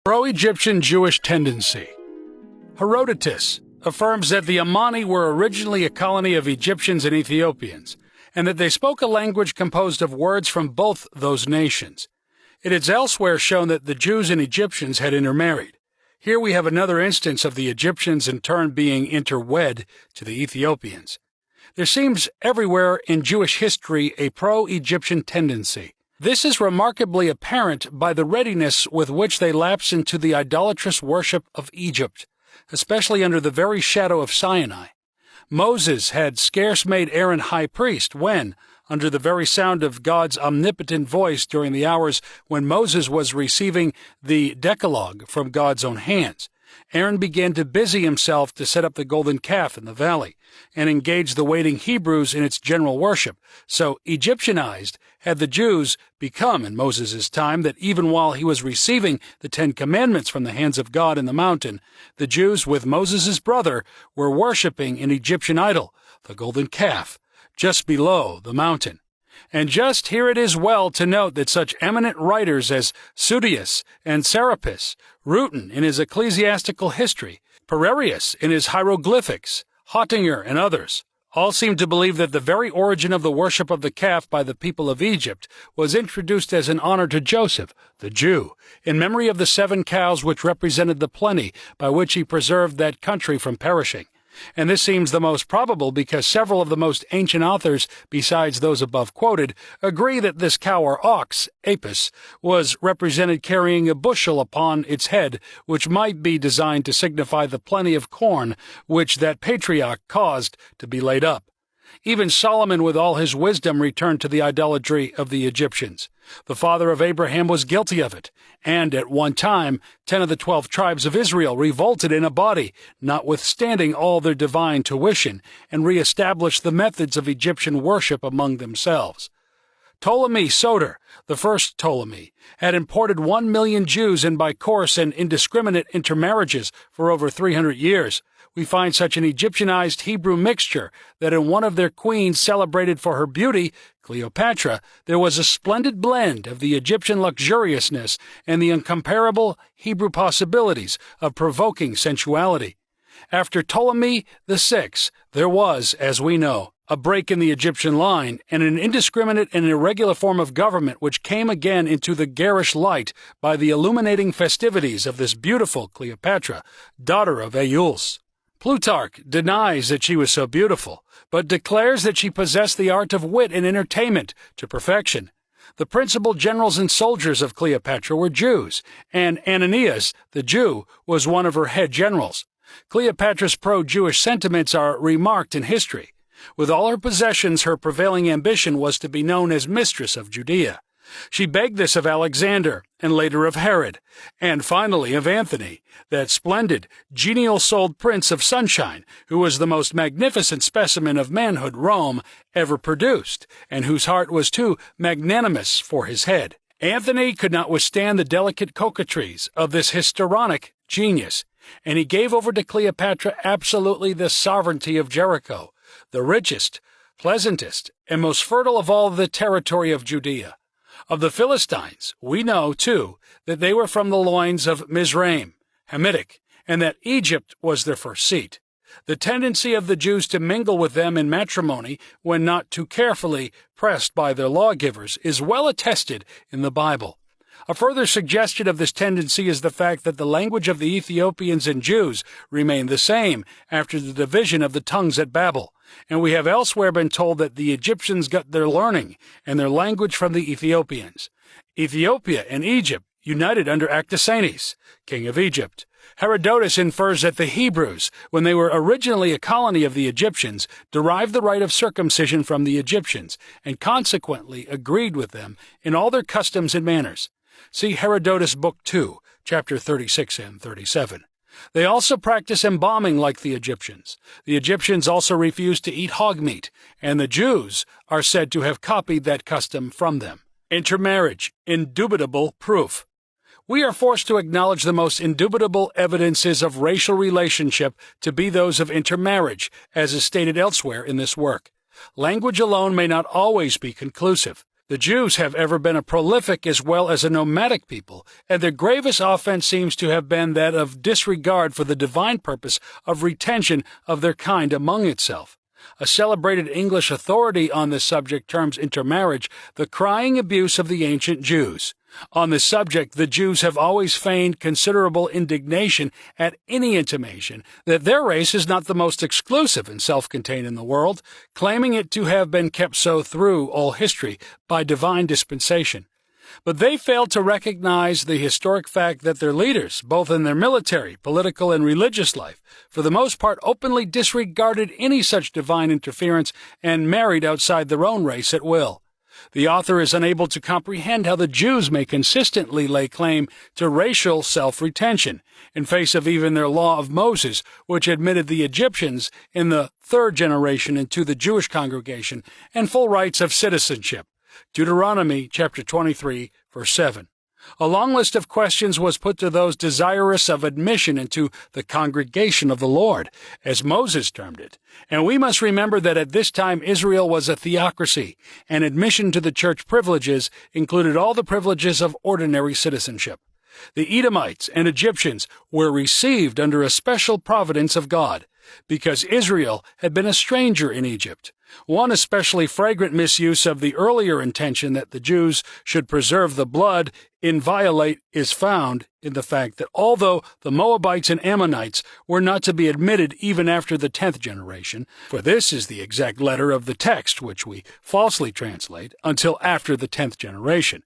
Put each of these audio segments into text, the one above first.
Pro-Egyptian Jewish tendency. Herodotus affirms that the Amani were originally a colony of Egyptians and Ethiopians, and that they spoke a language composed of words from both those nations. It is elsewhere shown that the Jews and Egyptians had intermarried. Here we have another instance of the Egyptians in turn being interwed to the Ethiopians. There seems everywhere in Jewish history a pro-Egyptian tendency. This is remarkably apparent by the readiness with which they lapse into the idolatrous worship of Egypt, especially under the very shadow of Sinai. Moses had scarce made Aaron high priest when, under the very sound of God's omnipotent voice during the hours when Moses was receiving the Decalogue from God's own hands, Aaron began to busy himself to set up the golden calf in the valley and engage the waiting Hebrews in its general worship. So Egyptianized had the Jews become in Moses' time that even while he was receiving the 10 Commandments from the hands of God in the mountain, the Jews with Moses' brother were worshiping an Egyptian idol, the golden calf, just below the mountain. And just here it is well to note that such eminent writers as Sudius and Serapis, Rutin in his ecclesiastical history, Pererius in his hieroglyphics, Hottinger and others, all seem to believe that the very origin of the worship of the calf by the people of Egypt was introduced as an honor to Joseph, the Jew, in memory of the 7 cows which represented the plenty by which he preserved that country from perishing. And this seems the most probable because several of the most ancient authors, besides those above quoted, agree that this cow or ox, Apis, was represented carrying a bushel upon its head, which might be designed to signify the plenty of corn which that patriarch caused to be laid up. Even Solomon with all his wisdom returned to the idolatry of the Egyptians. The father of Abraham was guilty of it, and at one time 10 of the 12 tribes of Israel revolted in a body, notwithstanding all their divine tuition, and re-established the methods of Egyptian worship among themselves. Ptolemy Soter, the first Ptolemy, had imported 1 million Jews, and by coarse and indiscriminate intermarriages for over 300 years. We find such an Egyptianized Hebrew mixture that in one of their queens celebrated for her beauty, Cleopatra, there was a splendid blend of the Egyptian luxuriousness and the incomparable Hebrew possibilities of provoking sensuality. After Ptolemy VI, there was, as we know, a break in the Egyptian line and an indiscriminate and irregular form of government which came again into the garish light by the illuminating festivities of this beautiful Cleopatra, daughter of Aeolus. Plutarch denies that she was so beautiful, but declares that she possessed the art of wit and entertainment to perfection. The principal generals and soldiers of Cleopatra were Jews, and Ananias, the Jew, was one of her head generals. Cleopatra's pro-Jewish sentiments are remarked in history. With all her possessions, her prevailing ambition was to be known as mistress of Judea. She begged this of Alexander, and later of Herod, and finally of Anthony, that splendid, genial-souled prince of sunshine, who was the most magnificent specimen of manhood Rome ever produced, and whose heart was too magnanimous for his head. Anthony could not withstand the delicate coquetries of this histrionic genius, and he gave over to Cleopatra absolutely the sovereignty of Jericho, the richest, pleasantest, and most fertile of all the territory of Judea. Of the Philistines, we know, too, that they were from the loins of Mizraim, Hamitic, and that Egypt was their first seat. The tendency of the Jews to mingle with them in matrimony, when not too carefully pressed by their lawgivers, is well attested in the Bible. A further suggestion of this tendency is the fact that the language of the Ethiopians and Jews remained the same after the division of the tongues at Babel, and we have elsewhere been told that the Egyptians got their learning and their language from the Ethiopians. Ethiopia and Egypt united under Actisanes, king of Egypt. Herodotus infers that the Hebrews, when they were originally a colony of the Egyptians, derived the rite of circumcision from the Egyptians, and consequently agreed with them in all their customs and manners. See Herodotus Book 2, chapter 36 and 37. They also practice embalming like the Egyptians. The Egyptians also refused to eat hog meat, and the Jews are said to have copied that custom from them. Intermarriage, indubitable proof. We are forced to acknowledge the most indubitable evidences of racial relationship to be those of intermarriage, as is stated elsewhere in this work. Language alone may not always be conclusive. The Jews have ever been a prolific as well as a nomadic people, and their gravest offense seems to have been that of disregard for the divine purpose of retention of their kind among itself. A celebrated English authority on this subject terms intermarriage the crying abuse of the ancient Jews. On this subject, the Jews have always feigned considerable indignation at any intimation that their race is not the most exclusive and self-contained in the world, claiming it to have been kept so through all history by divine dispensation. But they failed to recognize the historic fact that their leaders, both in their military, political, and religious life, for the most part openly disregarded any such divine interference and married outside their own race at will. The author is unable to comprehend how the Jews may consistently lay claim to racial self-retention in face of even their law of Moses, which admitted the Egyptians in the third generation into the Jewish congregation and full rights of citizenship. Deuteronomy chapter 23, verse 7. A long list of questions was put to those desirous of admission into the congregation of the Lord, as Moses termed it, and we must remember that at this time Israel was a theocracy, and admission to the church privileges included all the privileges of ordinary citizenship. The Edomites and Egyptians were received under a special providence of God, because Israel had been a stranger in Egypt. One especially flagrant misuse of the earlier intention that the Jews should preserve the blood inviolate is found in the fact that although the Moabites and Ammonites were not to be admitted even after the 10th generation, for this is the exact letter of the text which we falsely translate, until after the 10th generation,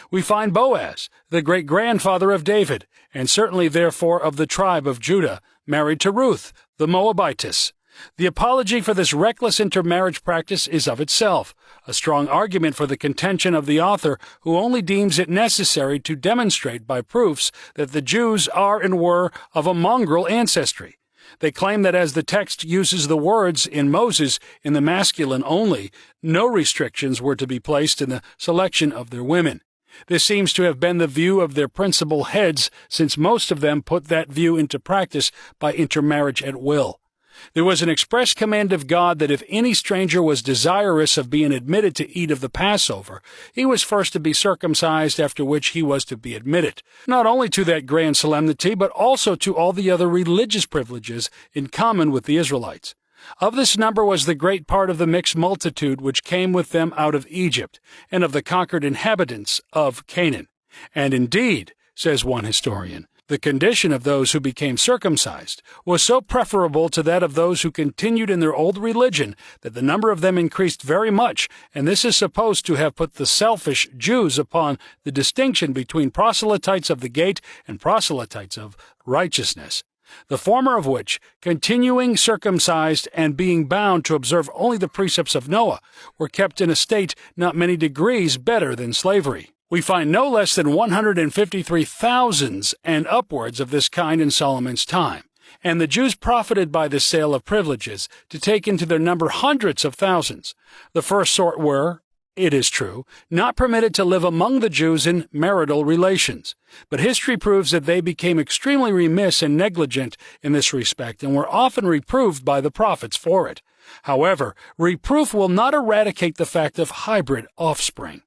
we find Boaz, the great-grandfather of David, and certainly therefore of the tribe of Judah, married to Ruth, the Moabitess. The apology for this reckless intermarriage practice is of itself a strong argument for the contention of the author, who only deems it necessary to demonstrate by proofs that the Jews are and were of a mongrel ancestry. They claim that as the text uses the words in Moses in the masculine only, no restrictions were to be placed in the selection of their women. This seems to have been the view of their principal heads, since most of them put that view into practice by intermarriage at will. There was an express command of God that if any stranger was desirous of being admitted to eat of the Passover, he was first to be circumcised, after which he was to be admitted, not only to that grand solemnity, but also to all the other religious privileges in common with the Israelites. Of this number was the great part of the mixed multitude which came with them out of Egypt, and of the conquered inhabitants of Canaan. And indeed, says one historian, the condition of those who became circumcised was so preferable to that of those who continued in their old religion that the number of them increased very much, and this is supposed to have put the selfish Jews upon the distinction between proselytes of the gate and proselytes of righteousness, the former of which, continuing circumcised and being bound to observe only the precepts of Noah, were kept in a state not many degrees better than slavery. We find no less than 153,000 and upwards of this kind in Solomon's time, and the Jews profited by this sale of privileges to take into their number hundreds of thousands. The first sort were, it is true, not permitted to live among the Jews in marital relations, but history proves that they became extremely remiss and negligent in this respect, and were often reproved by the prophets for it. However, reproof will not eradicate the fact of hybrid offspring.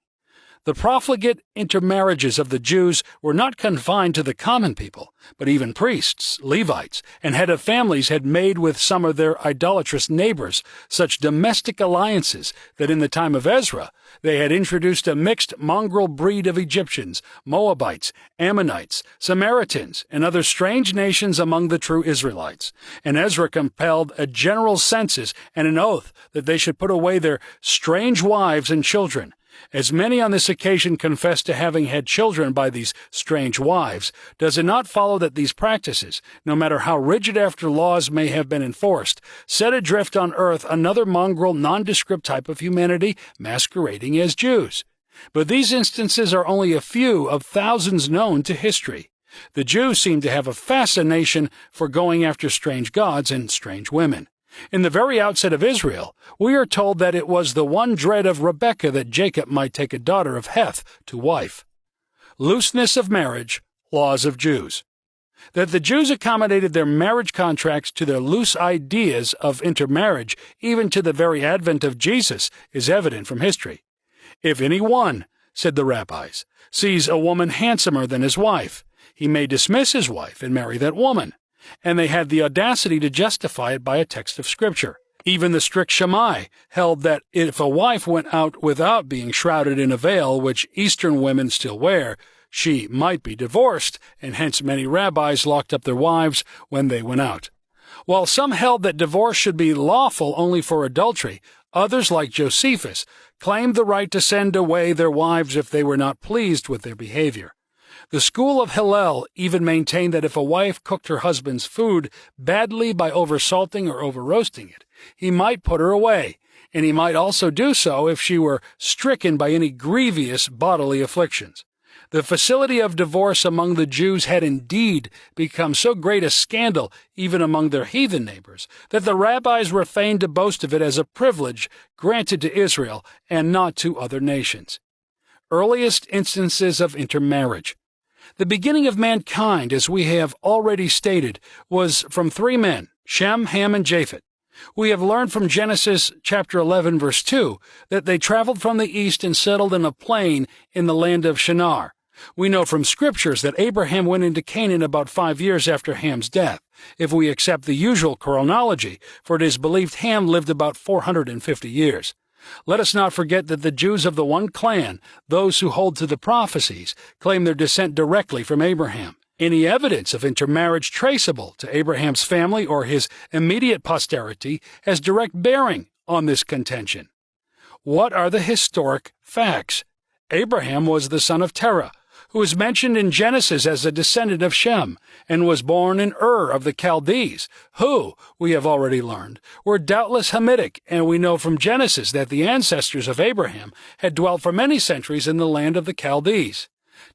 The profligate intermarriages of the Jews were not confined to the common people, but even priests, Levites, and head of families had made with some of their idolatrous neighbors such domestic alliances that in the time of Ezra they had introduced a mixed mongrel breed of Egyptians, Moabites, Ammonites, Samaritans, and other strange nations among the true Israelites. And Ezra compelled a general census and an oath that they should put away their strange wives and children. As many on this occasion confessed to having had children by these strange wives, does it not follow that these practices, no matter how rigid after laws may have been enforced, set adrift on earth another mongrel, nondescript type of humanity masquerading as Jews? But these instances are only a few of thousands known to history. The Jews seem to have a fascination for going after strange gods and strange women. In the very outset of Israel, we are told that it was the one dread of Rebekah that Jacob might take a daughter of Heth to wife. Looseness of marriage, laws of Jews. That the Jews accommodated their marriage contracts to their loose ideas of intermarriage, even to the very advent of Jesus, is evident from history. If any one, said the rabbis, sees a woman handsomer than his wife, he may dismiss his wife and marry that woman. And they had the audacity to justify it by a text of Scripture. Even the strict Shammai held that if a wife went out without being shrouded in a veil, which Eastern women still wear, she might be divorced, and hence many rabbis locked up their wives when they went out. While some held that divorce should be lawful only for adultery, others, like Josephus, claimed the right to send away their wives if they were not pleased with their behavior. The school of Hillel even maintained that if a wife cooked her husband's food badly by oversalting or over-roasting it, he might put her away, and he might also do so if she were stricken by any grievous bodily afflictions. The facility of divorce among the Jews had indeed become so great a scandal, even among their heathen neighbors, that the rabbis were fain to boast of it as a privilege granted to Israel and not to other nations. Earliest instances of intermarriage. The beginning of mankind, as we have already stated, was from three men, Shem, Ham, and Japheth. We have learned from Genesis chapter 11, verse 2, that they traveled from the east and settled in a plain in the land of Shinar. We know from scriptures that Abraham went into Canaan about 5 years after Ham's death, if we accept the usual chronology, for it is believed Ham lived about 450 years. Let us not forget that the Jews of the one clan, those who hold to the prophecies, claim their descent directly from Abraham. Any evidence of intermarriage traceable to Abraham's family or his immediate posterity has direct bearing on this contention. What are the historic facts? Abraham was the son of Terah, who is mentioned in Genesis as a descendant of Shem, and was born in Ur of the Chaldees, who, we have already learned, were doubtless Hamitic, and we know from Genesis that the ancestors of Abraham had dwelt for many centuries in the land of the Chaldees.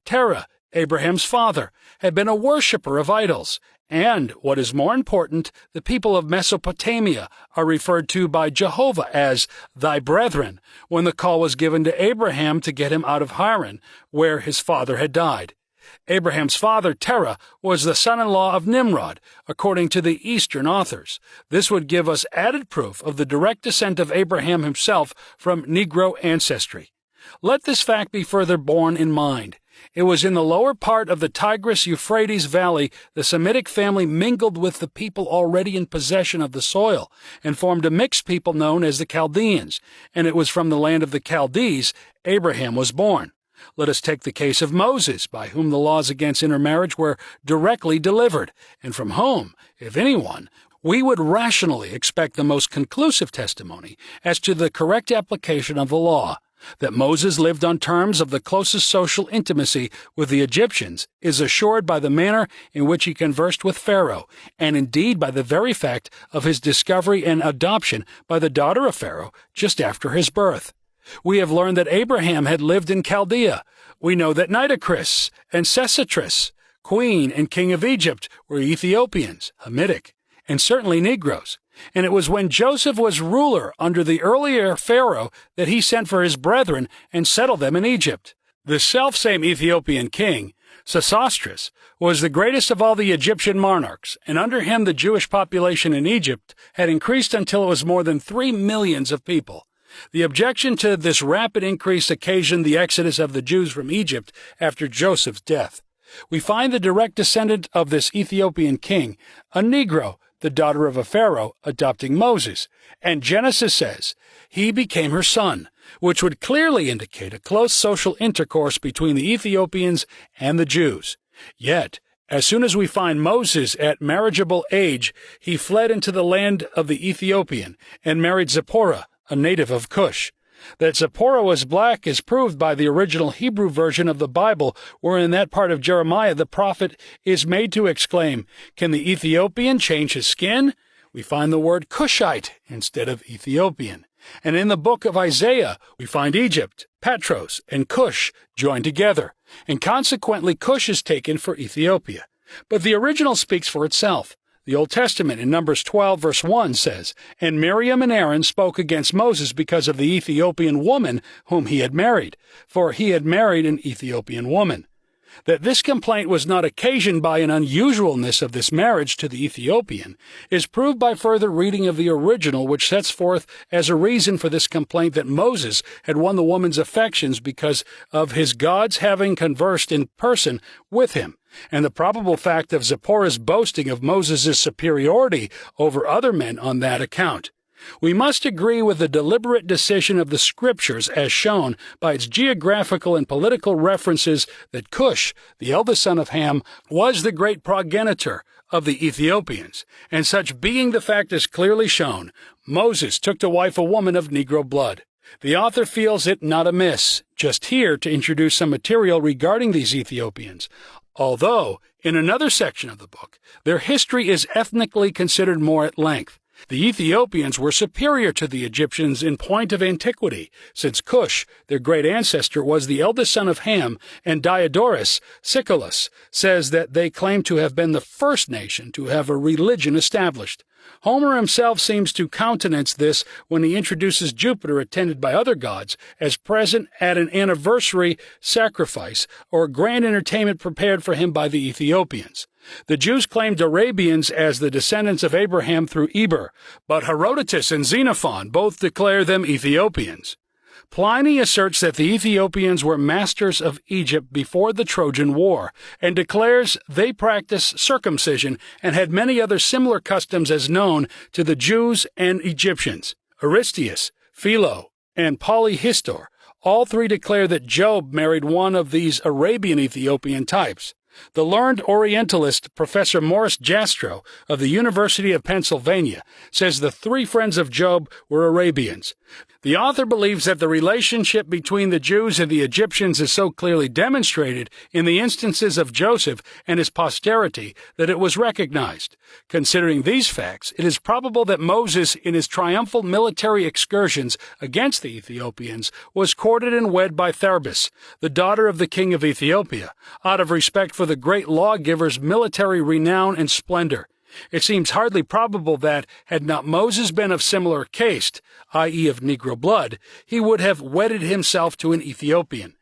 Terah, Abraham's father, had been a worshipper of idols, and, what is more important, the people of Mesopotamia are referred to by Jehovah as thy brethren, when the call was given to Abraham to get him out of Haran, where his father had died. Abraham's father, Terah, was the son-in-law of Nimrod, according to the Eastern authors. This would give us added proof of the direct descent of Abraham himself from Negro ancestry. Let this fact be further borne in mind. It was in the lower part of the Tigris-Euphrates Valley the Semitic family mingled with the people already in possession of the soil and formed a mixed people known as the Chaldeans, and it was from the land of the Chaldees Abraham was born. Let us take the case of Moses, by whom the laws against intermarriage were directly delivered, and from whom, if anyone, we would rationally expect the most conclusive testimony as to the correct application of the law. That Moses lived on terms of the closest social intimacy with the Egyptians is assured by the manner in which he conversed with Pharaoh, and indeed by the very fact of his discovery and adoption by the daughter of Pharaoh just after his birth. We have learned that Abraham had lived in Chaldea. We know that Nitocris and Sesostris, queen and king of Egypt, were Ethiopians, Hamitic, and certainly Negroes. And it was when Joseph was ruler under the earlier Pharaoh that he sent for his brethren and settled them in Egypt. The selfsame Ethiopian king, Sesostris, was the greatest of all the Egyptian monarchs, and under him the Jewish population in Egypt had increased until it was more than 3 millions of people. The objection to this rapid increase occasioned the exodus of the Jews from Egypt after Joseph's death. We find the direct descendant of this Ethiopian king, a Negro, the daughter of a Pharaoh, adopting Moses, and Genesis says, he became her son, which would clearly indicate a close social intercourse between the Ethiopians and the Jews. Yet, as soon as we find Moses at marriageable age, he fled into the land of the Ethiopian and married Zipporah, a native of Cush. That Zipporah was black is proved by the original Hebrew version of the Bible, where in that part of Jeremiah the prophet is made to exclaim, "Can the Ethiopian change his skin?" We find the word Cushite instead of Ethiopian. And in the book of Isaiah we find Egypt, Patros, and Cush joined together, and consequently Cush is taken for Ethiopia. But the original speaks for itself. The Old Testament in Numbers 12, verse 1 says, "And Miriam and Aaron spoke against Moses because of the Ethiopian woman whom he had married, for he had married an Ethiopian woman." That this complaint was not occasioned by an unusualness of this marriage to the Ethiopian is proved by further reading of the original, which sets forth as a reason for this complaint that Moses had won the woman's affections because of his gods having conversed in person with him, and the probable fact of Zipporah's boasting of Moses' superiority over other men on that account. We must agree with the deliberate decision of the Scriptures as shown by its geographical and political references that Cush, the eldest son of Ham, was the great progenitor of the Ethiopians, and such being the fact is clearly shown, Moses took to wife a woman of Negro blood. The author feels it not amiss, just here, to introduce some material regarding these Ethiopians, although, in another section of the book, their history is ethnically considered more at length. The Ethiopians were superior to the Egyptians in point of antiquity, since Cush, their great ancestor, was the eldest son of Ham, and Diodorus Siculus says that they claim to have been the first nation to have a religion established. Homer himself seems to countenance this when he introduces Jupiter attended by other gods as present at an anniversary sacrifice or grand entertainment prepared for him by the Ethiopians. The Jews claimed Arabians as the descendants of Abraham through Eber, but Herodotus and Xenophon both declare them Ethiopians. Pliny asserts that the Ethiopians were masters of Egypt before the Trojan War, and declares they practiced circumcision and had many other similar customs as known to the Jews and Egyptians. Aristeas, Philo, and Polyhistor all three declare that Job married one of these Arabian Ethiopian types. The learned Orientalist Professor Morris Jastrow of the University of Pennsylvania says the three friends of Job were Arabians. The author believes that the relationship between the Jews and the Egyptians is so clearly demonstrated in the instances of Joseph and his posterity that it was recognized. Considering these facts, it is probable that Moses, in his triumphal military excursions against the Ethiopians, was courted and wed by Tharbis, the daughter of the king of Ethiopia, out of respect for the great lawgiver's military renown and splendor. It seems hardly probable that, had not Moses been of similar caste, i.e. of Negro blood, he would have wedded himself to an Ethiopian.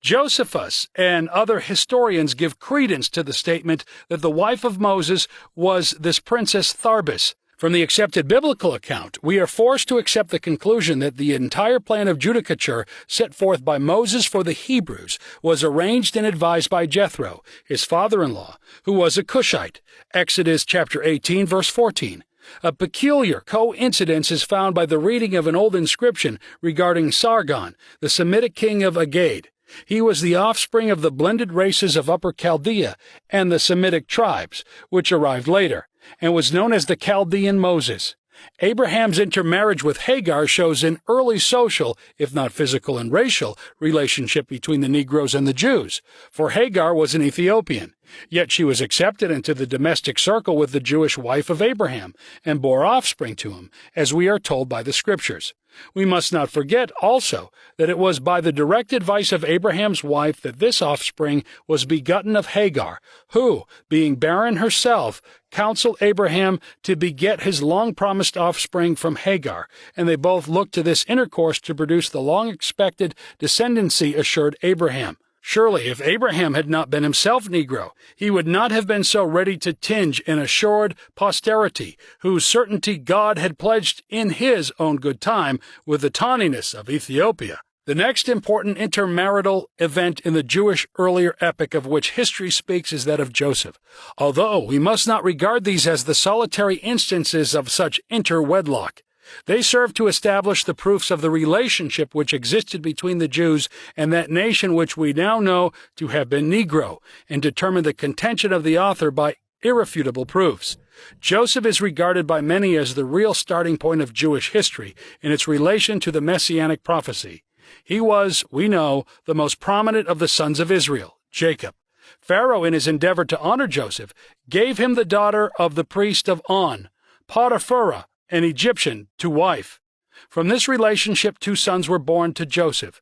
Josephus and other historians give credence to the statement that the wife of Moses was this princess Tharbis. From the accepted biblical account, we are forced to accept the conclusion that the entire plan of judicature set forth by Moses for the Hebrews was arranged and advised by Jethro, his father-in-law, who was a Cushite. Exodus chapter 18, verse 14. A peculiar coincidence is found by the reading of an old inscription regarding Sargon, the Semitic king of Agade. He was the offspring of the blended races of Upper Chaldea and the Semitic tribes, which arrived later, and was known as the Chaldean Moses. Abraham's intermarriage with Hagar shows an early social, if not physical and racial, relationship between the Negroes and the Jews, for Hagar was an Ethiopian. Yet she was accepted into the domestic circle with the Jewish wife of Abraham, and bore offspring to him, as we are told by the Scriptures. We must not forget, also, that it was by the direct advice of Abraham's wife that this offspring was begotten of Hagar, who, being barren herself, counseled Abraham to beget his long-promised offspring from Hagar, and they both looked to this intercourse to produce the long-expected descendancy assured Abraham. Surely, if Abraham had not been himself Negro, he would not have been so ready to tinge an assured posterity, whose certainty God had pledged in his own good time with the tawniness of Ethiopia. The next important intermarital event in the Jewish earlier epic of which history speaks is that of Joseph, although we must not regard these as the solitary instances of such interwedlock. They serve to establish the proofs of the relationship which existed between the Jews and that nation which we now know to have been Negro, and determine the contention of the author by irrefutable proofs. Joseph is regarded by many as the real starting point of Jewish history in its relation to the Messianic prophecy. He was, we know, the most prominent of the sons of Israel, Jacob. Pharaoh, in his endeavor to honor Joseph, gave him the daughter of the priest of On, Potipharah, an Egyptian, to wife. From this relationship 2 sons were born to Joseph.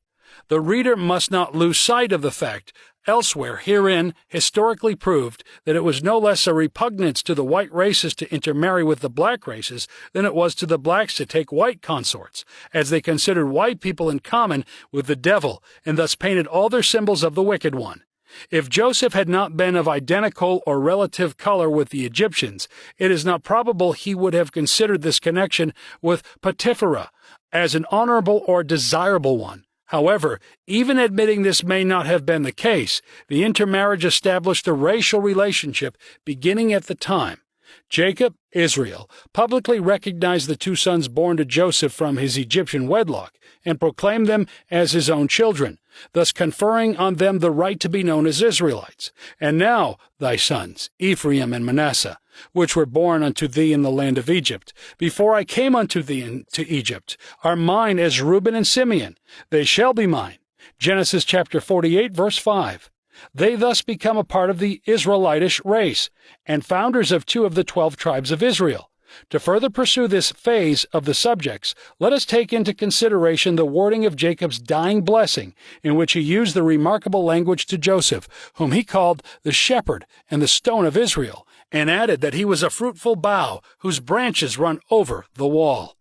The reader must not lose sight of the fact, elsewhere herein historically proved, that it was no less a repugnance to the white races to intermarry with the black races than it was to the blacks to take white consorts, as they considered white people in common with the devil, and thus painted all their symbols of the wicked one. If Joseph had not been of identical or relative color with the Egyptians, it is not probable he would have considered this connection with Potipharah as an honorable or desirable one. However, even admitting this may not have been the case, the intermarriage established a racial relationship beginning at the time. Jacob, Israel, publicly recognized the two sons born to Joseph from his Egyptian wedlock and proclaimed them as his own children, thus conferring on them the right to be known as Israelites. And now thy sons, Ephraim and Manasseh, which were born unto thee in the land of Egypt, before I came unto thee into Egypt, are mine as Reuben and Simeon. They shall be mine. Genesis chapter 48, verse 5. They thus become a part of the Israelitish race, and founders of 2 of the 12 tribes of Israel. To further pursue this phase of the subjects, let us take into consideration the wording of Jacob's dying blessing, in which he used the remarkable language to Joseph, whom he called the shepherd and the stone of Israel, and added that he was a fruitful bough whose branches run over the wall.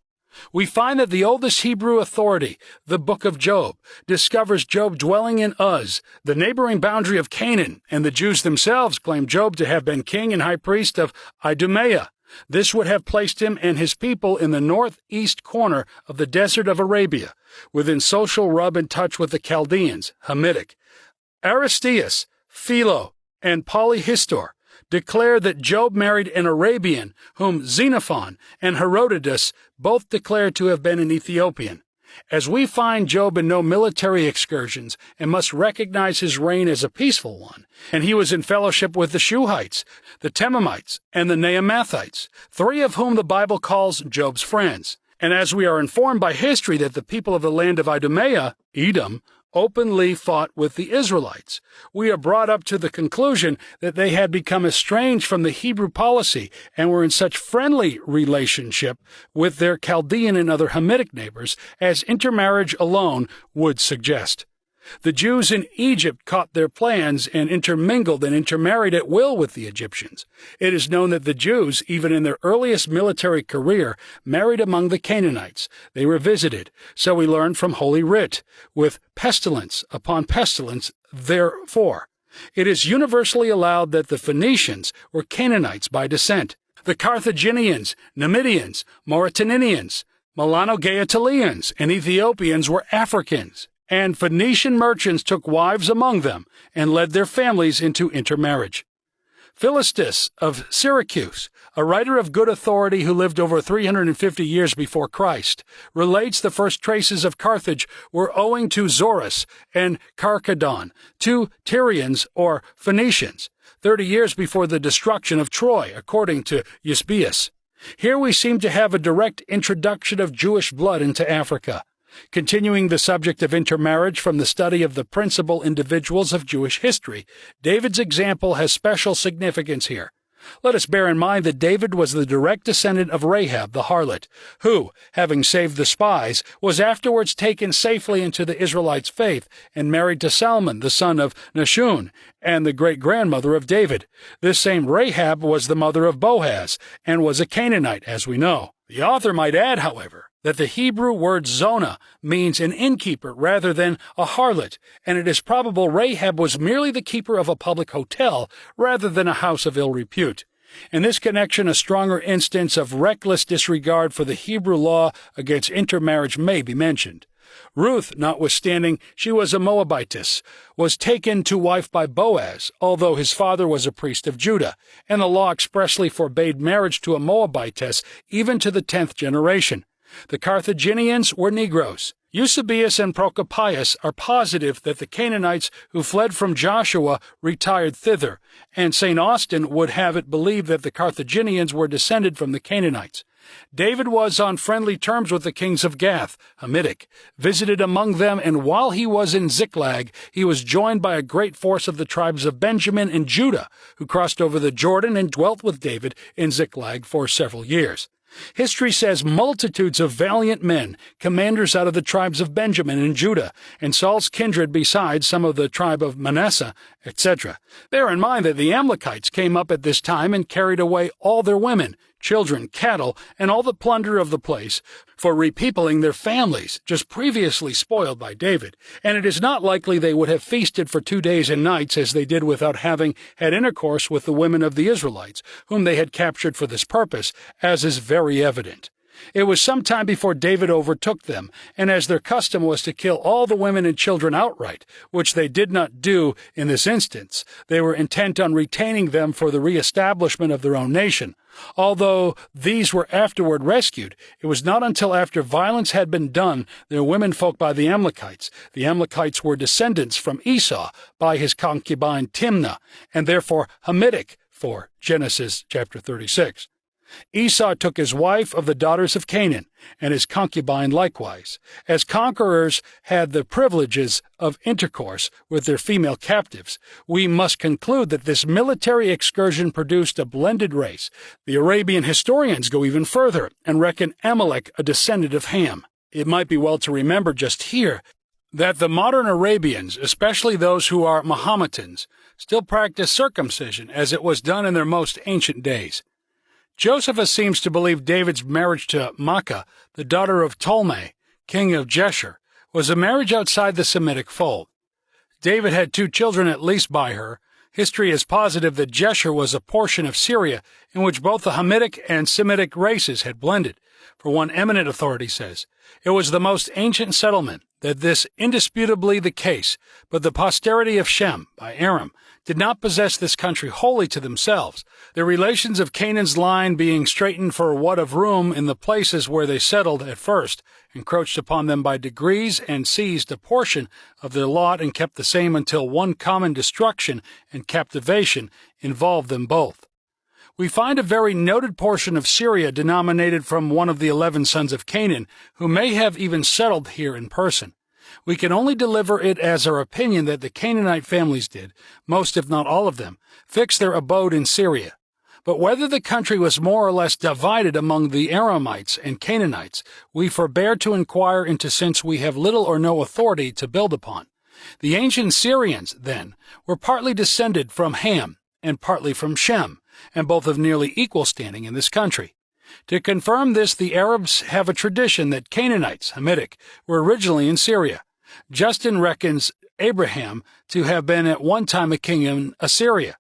We find that the oldest Hebrew authority, the Book of Job, discovers Job dwelling in Uz, the neighboring boundary of Canaan, and the Jews themselves claim Job to have been king and high priest of Idumea. This would have placed him and his people in the northeast corner of the desert of Arabia, within social rub and touch with the Chaldeans, Hamitic. Aristeas, Philo, and Polyhistor declare that Job married an Arabian, whom Xenophon and Herodotus both declare to have been an Ethiopian. As we find Job in no military excursions and must recognize his reign as a peaceful one, and he was in fellowship with the Shuhites, the Temamites, and the Naamathites, 3 of whom the Bible calls Job's friends. And as we are informed by history that the people of the land of Idumea, Edom, openly fought with the Israelites, we are brought up to the conclusion that they had become estranged from the Hebrew policy and were in such friendly relationship with their Chaldean and other Hamitic neighbors as intermarriage alone would suggest. The Jews in Egypt caught their plans and intermingled and intermarried at will with the Egyptians. It is known that the Jews, even in their earliest military career, married among the Canaanites. They were visited, so we learn from Holy Writ, with pestilence upon pestilence therefore. It is universally allowed that the Phoenicians were Canaanites by descent. The Carthaginians, Numidians, Mauritanians, Melanogaetalians, and Ethiopians were Africans, and Phoenician merchants took wives among them and led their families into intermarriage. Philistus of Syracuse, a writer of good authority who lived over 350 years before Christ, relates the first traces of Carthage were owing to Zorus and Carchedon, 2 Tyrians or Phoenicians, 30 years before the destruction of Troy, according to Eusebius. Here we seem to have a direct introduction of Jewish blood into Africa. Continuing the subject of intermarriage from the study of the principal individuals of Jewish history, David's example has special significance here. Let us bear in mind that David was the direct descendant of Rahab the harlot, who, having saved the spies, was afterwards taken safely into the Israelites' faith and married to Salmon, the son of Nashun, and the great-grandmother of David. This same Rahab was the mother of Boaz, and was a Canaanite, as we know. The author might add, however, that the Hebrew word zona means an innkeeper rather than a harlot, and it is probable Rahab was merely the keeper of a public hotel rather than a house of ill repute. In this connection, a stronger instance of reckless disregard for the Hebrew law against intermarriage may be mentioned. Ruth, notwithstanding she was a Moabitess, was taken to wife by Boaz, although his father was a priest of Judah, and the law expressly forbade marriage to a Moabitess even to the 10th generation. The Carthaginians were Negroes. Eusebius and Procopius are positive that the Canaanites who fled from Joshua retired thither, and St. Austin would have it believed that the Carthaginians were descended from the Canaanites. David was on friendly terms with the kings of Gath, Hamitic, visited among them, and while he was in Ziklag, he was joined by a great force of the tribes of Benjamin and Judah, who crossed over the Jordan and dwelt with David in Ziklag for several years. History says multitudes of valiant men, commanders out of the tribes of Benjamin and Judah, and Saul's kindred besides some of the tribe of Manasseh etc. Bear in mind that the Amalekites came up at this time and carried away all their women, children, cattle, and all the plunder of the place for repeopling their families, just previously spoiled by David, and it is not likely they would have feasted for 2 days and nights as they did without having had intercourse with the women of the Israelites, whom they had captured for this purpose, as is very evident. It was some time before David overtook them, and as their custom was to kill all the women and children outright, which they did not do in this instance, they were intent on retaining them for the reestablishment of their own nation. Although these were afterward rescued, it was not until after violence had been done their womenfolk by the Amalekites. The Amalekites were descendants from Esau by his concubine Timnah, and therefore Hamitic for Genesis chapter 36. Esau took his wife of the daughters of Canaan, and his concubine likewise. As conquerors had the privileges of intercourse with their female captives, we must conclude that this military excursion produced a blended race. The Arabian historians go even further and reckon Amalek a descendant of Ham. It might be well to remember just here that the modern Arabians, especially those who are Mahometans, still practice circumcision as it was done in their most ancient days. Josephus seems to believe David's marriage to Maacah, the daughter of Ptolemy, king of Geshur, was a marriage outside the Semitic fold. David had 2 children at least by her. History is positive that Geshur was a portion of Syria in which both the Hamitic and Semitic races had blended. For one eminent authority says, "It was the most ancient settlement, that this indisputably the case, but the posterity of Shem, by Aram, did not possess this country wholly to themselves, the relations of Canaan's line being straitened for what of room in the places where they settled at first, encroached upon them by degrees and seized a portion of their lot and kept the same until one common destruction and captivation involved them both." We find a very noted portion of Syria denominated from one of the 11 sons of Canaan, who may have even settled here in person. We can only deliver it as our opinion that the Canaanite families did, most if not all of them, fix their abode in Syria. But whether the country was more or less divided among the Aramites and Canaanites, we forbear to inquire into, since we have little or no authority to build upon. The ancient Syrians, then, were partly descended from Ham and partly from Shem, and both of nearly equal standing in this country. To confirm this, the Arabs have a tradition that Canaanites, Hamitic, were originally in Syria. Justin reckons Abraham to have been at one time a king in Assyria.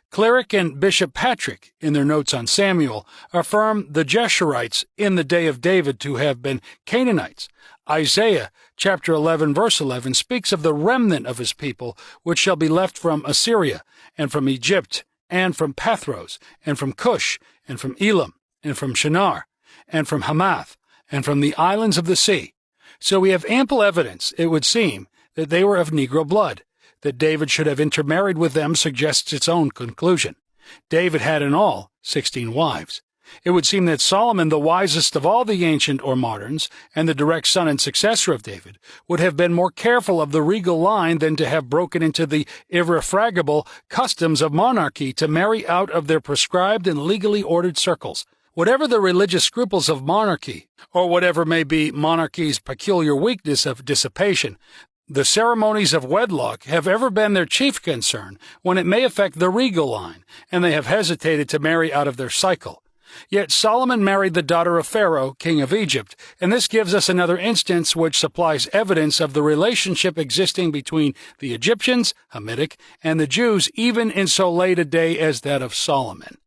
Cleric and Bishop Patrick, in their notes on Samuel, affirm the Geshurites in the day of David to have been Canaanites. Isaiah chapter 11, verse 11, speaks of the remnant of his people, which shall be left from Assyria, and from Egypt, and from Pathros, and from Cush, and from Elam, and from Shinar, and from Hamath, and from the islands of the sea. So we have ample evidence, it would seem, that they were of Negro blood. That David should have intermarried with them suggests its own conclusion. David had in all 16 wives. It would seem that Solomon, the wisest of all the ancient or moderns, and the direct son and successor of David, would have been more careful of the regal line than to have broken into the irrefragable customs of monarchy to marry out of their prescribed and legally ordered circles. Whatever the religious scruples of monarchy, or whatever may be monarchy's peculiar weakness of dissipation, the ceremonies of wedlock have ever been their chief concern when it may affect the regal line, and they have hesitated to marry out of their cycle. Yet Solomon married the daughter of Pharaoh, king of Egypt, and this gives us another instance which supplies evidence of the relationship existing between the Egyptians, Hamitic, and the Jews even in so late a day as that of Solomon.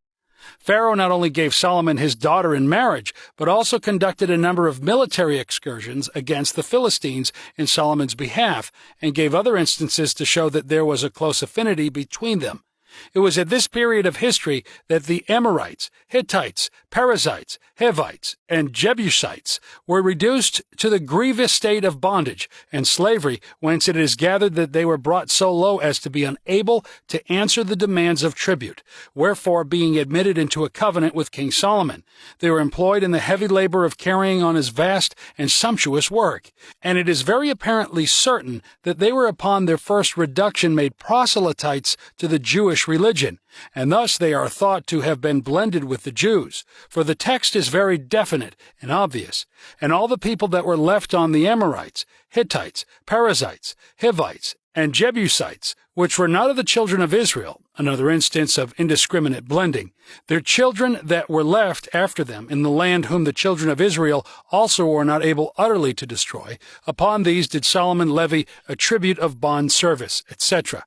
Pharaoh not only gave Solomon his daughter in marriage, but also conducted a number of military excursions against the Philistines in Solomon's behalf, and gave other instances to show that there was a close affinity between them. It was at this period of history that the Amorites, Hittites, Perizzites, Hivites, and Jebusites were reduced to the grievous state of bondage and slavery, whence it is gathered that they were brought so low as to be unable to answer the demands of tribute. Wherefore, being admitted into a covenant with King Solomon, they were employed in the heavy labor of carrying on his vast and sumptuous work. And it is very apparently certain that they were upon their first reduction made proselytes to the Jewish religion, and thus they are thought to have been blended with the Jews, for the text is very definite and obvious. And all the people that were left on the Amorites, Hittites, Perizzites, Hivites, and Jebusites which were not of the children of Israel, another instance of indiscriminate blending, their children that were left after them in the land whom the children of Israel also were not able utterly to destroy, upon these did Solomon levy a tribute of bond service, etc.